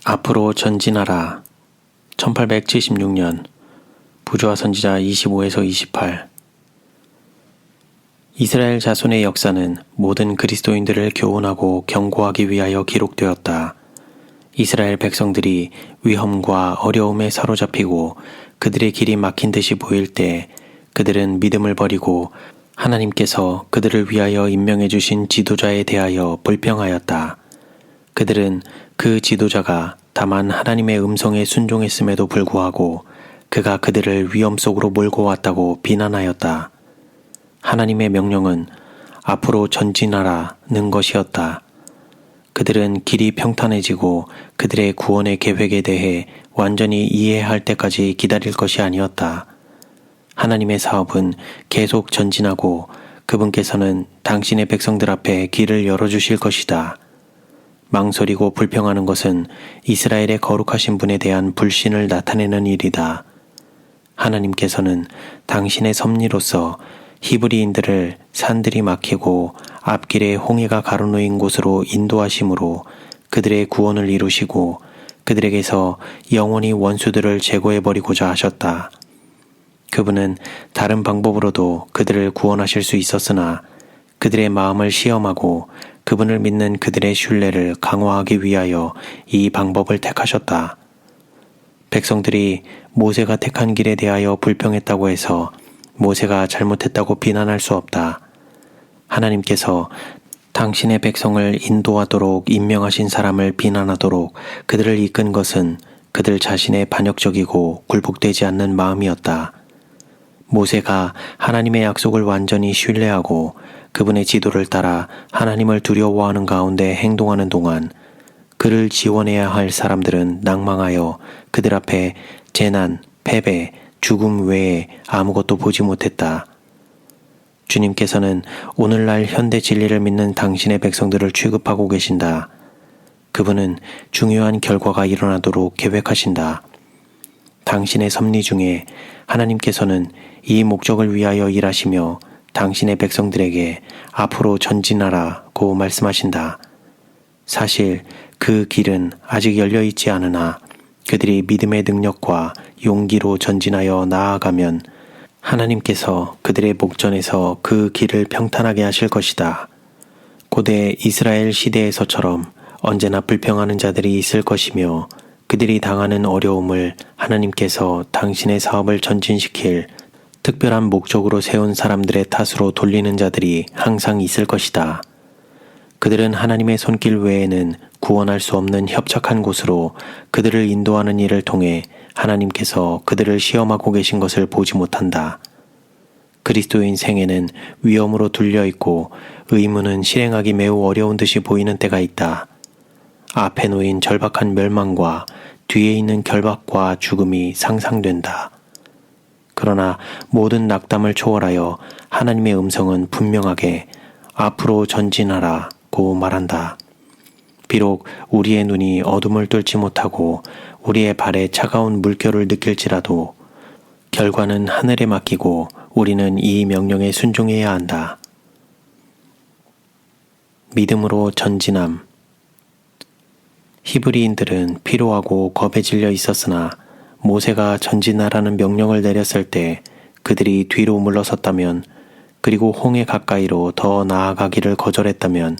앞으로 전진하라. 1876년 부조화 선지자 25에서 28. 이스라엘 자손의 역사는 모든 그리스도인들을 교훈하고 경고하기 위하여 기록되었다. 이스라엘 백성들이 위험과 어려움에 사로잡히고 그들의 길이 막힌 듯이 보일 때 그들은 믿음을 버리고 하나님께서 그들을 위하여 임명해 주신 지도자에 대하여 불평하였다. 그들은 그 지도자가 다만 하나님의 음성에 순종했음에도 불구하고 그가 그들을 위험 속으로 몰고 왔다고 비난하였다. 하나님의 명령은 앞으로 전진하라는 것이었다. 그들은 길이 평탄해지고 그들의 구원의 계획에 대해 완전히 이해할 때까지 기다릴 것이 아니었다. 하나님의 사업은 계속 전진하고 그분께서는 당신의 백성들 앞에 길을 열어주실 것이다. 망설이고 불평하는 것은 이스라엘의 거룩하신 분에 대한 불신을 나타내는 일이다. 하나님께서는 당신의 섭리로서 히브리인들을 산들이 막히고 앞길에 홍해가 가로놓인 곳으로 인도하심으로 그들의 구원을 이루시고 그들에게서 영원히 원수들을 제거해버리고자 하셨다. 그분은 다른 방법으로도 그들을 구원하실 수 있었으나 그들의 마음을 시험하고 그분을 믿는 그들의 신뢰를 강화하기 위하여 이 방법을 택하셨다. 백성들이 모세가 택한 길에 대하여 불평했다고 해서 모세가 잘못했다고 비난할 수 없다. 하나님께서 당신의 백성을 인도하도록 임명하신 사람을 비난하도록 그들을 이끈 것은 그들 자신의 반역적이고 굴복되지 않는 마음이었다. 모세가 하나님의 약속을 완전히 신뢰하고 그분의 지도를 따라 하나님을 두려워하는 가운데 행동하는 동안 그를 지원해야 할 사람들은 낭망하여 그들 앞에 재난, 패배, 죽음 외에 아무것도 보지 못했다. 주님께서는 오늘날 현대 진리를 믿는 당신의 백성들을 취급하고 계신다. 그분은 중요한 결과가 일어나도록 계획하신다. 당신의 섭리 중에 하나님께서는 이 목적을 위하여 일하시며 당신의 백성들에게 앞으로 전진하라고 말씀하신다. 사실 그 길은 아직 열려있지 않으나 그들이 믿음의 능력과 용기로 전진하여 나아가면 하나님께서 그들의 목전에서 그 길을 평탄하게 하실 것이다. 고대 이스라엘 시대에서처럼 언제나 불평하는 자들이 있을 것이며 그들이 당하는 어려움을 하나님께서 당신의 사업을 전진시킬 특별한 목적으로 세운 사람들의 탓으로 돌리는 자들이 항상 있을 것이다. 그들은 하나님의 손길 외에는 구원할 수 없는 협착한 곳으로 그들을 인도하는 일을 통해 하나님께서 그들을 시험하고 계신 것을 보지 못한다. 그리스도인 생애는 위험으로 둘려있고 의무는 실행하기 매우 어려운 듯이 보이는 때가 있다. 앞에 놓인 절박한 멸망과 뒤에 있는 결박과 죽음이 상상된다. 그러나 모든 낙담을 초월하여 하나님의 음성은 분명하게 앞으로 전진하라고 말한다. 비록 우리의 눈이 어둠을 뚫지 못하고 우리의 발에 차가운 물결을 느낄지라도 결과는 하늘에 맡기고 우리는 이 명령에 순종해야 한다. 믿음으로 전진함. 히브리인들은 피로하고 겁에 질려 있었으나 모세가 전진하라는 명령을 내렸을 때 그들이 뒤로 물러섰다면 그리고 홍해 가까이로 더 나아가기를 거절했다면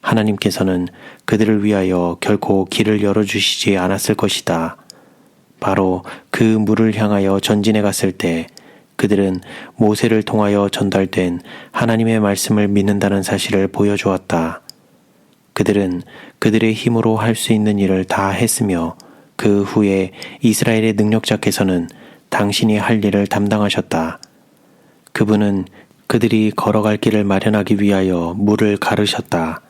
하나님께서는 그들을 위하여 결코 길을 열어주시지 않았을 것이다. 바로 그 물을 향하여 전진해 갔을 때 그들은 모세를 통하여 전달된 하나님의 말씀을 믿는다는 사실을 보여주었다. 그들은 그들의 힘으로 할 수 있는 일을 다 했으며 그 후에 이스라엘의 능력자께서는 당신이 할 일을 담당하셨다. 그분은 그들이 걸어갈 길을 마련하기 위하여 물을 가르셨다.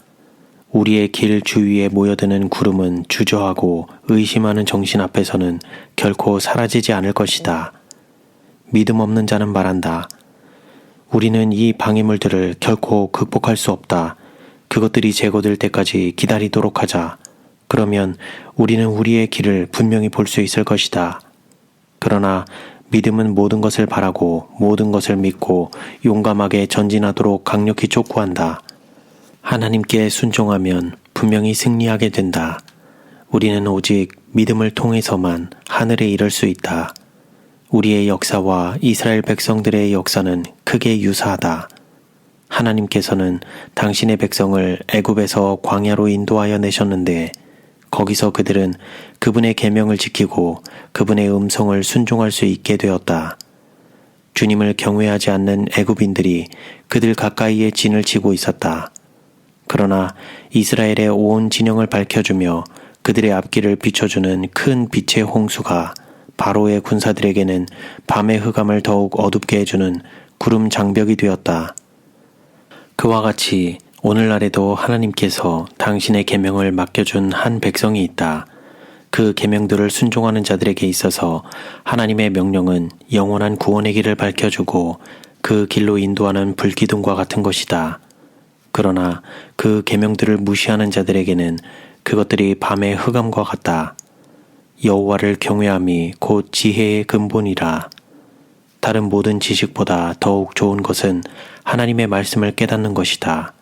우리의 길 주위에 모여드는 구름은 주저하고 의심하는 정신 앞에서는 결코 사라지지 않을 것이다. 믿음 없는 자는 말한다. 우리는 이 방해물들을 결코 극복할 수 없다. 그것들이 제거될 때까지 기다리도록 하자. 그러면 우리는 우리의 길을 분명히 볼 수 있을 것이다. 그러나 믿음은 모든 것을 바라고 모든 것을 믿고 용감하게 전진하도록 강력히 촉구한다. 하나님께 순종하면 분명히 승리하게 된다. 우리는 오직 믿음을 통해서만 하늘에 이를 수 있다. 우리의 역사와 이스라엘 백성들의 역사는 크게 유사하다. 하나님께서는 당신의 백성을 애굽에서 광야로 인도하여 내셨는데 거기서 그들은 그분의 계명을 지키고 그분의 음성을 순종할 수 있게 되었다. 주님을 경외하지 않는 애굽인들이 그들 가까이에 진을 치고 있었다. 그러나 이스라엘의 온 진영을 밝혀주며 그들의 앞길을 비춰주는 큰 빛의 홍수가 바로의 군사들에게는 밤의 흑암을 더욱 어둡게 해주는 구름 장벽이 되었다. 그와 같이 오늘날에도 하나님께서 당신의 계명을 맡겨준 한 백성이 있다. 그 계명들을 순종하는 자들에게 있어서 하나님의 명령은 영원한 구원의 길을 밝혀주고 그 길로 인도하는 불기둥과 같은 것이다. 그러나 그 계명들을 무시하는 자들에게는 그것들이 밤의 흑암과 같다. 여호와를 경외함이 곧 지혜의 근본이라. 다른 모든 지식보다 더욱 좋은 것은 하나님의 말씀을 깨닫는 것이다.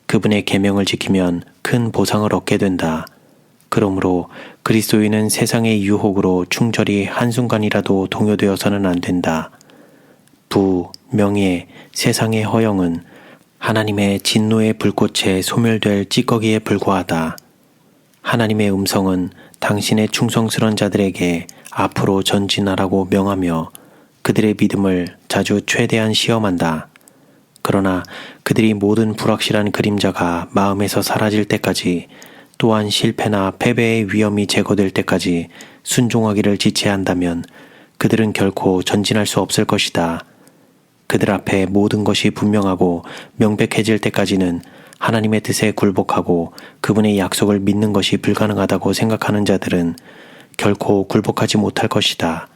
그분의 계명을 지키면 큰 보상을 얻게 된다. 그러므로 그리스도인은 세상의 유혹으로 충절히 한순간이라도 동요되어서는 안 된다. 부, 명예, 세상의 허영은 하나님의 진노의 불꽃에 소멸될 찌꺼기에 불과하다. 하나님의 음성은 당신의 충성스러운 자들에게 앞으로 전진하라고 명하며 그들의 믿음을 자주 최대한 시험한다. 그러나 그들이 모든 불확실한 그림자가 마음에서 사라질 때까지 또한 실패나 패배의 위험이 제거될 때까지 순종하기를 지체한다면 그들은 결코 전진할 수 없을 것이다. 그들 앞에 모든 것이 분명하고 명백해질 때까지는 하나님의 뜻에 굴복하고 그분의 약속을 믿는 것이 불가능하다고 생각하는 자들은 결코 굴복하지 못할 것이다.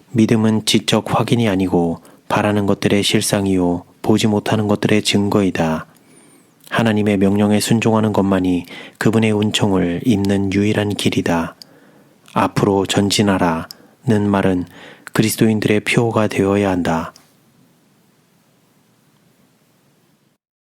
믿음은 지적 확인이 아니고 바라는 것들의 실상이요 보지 못하는 것들의 증거이다. 하나님의 명령에 순종하는 것만이 그분의 은총을 입는 유일한 길이다. 앞으로 전진하라는 말은 그리스도인들의 표어가 되어야 한다.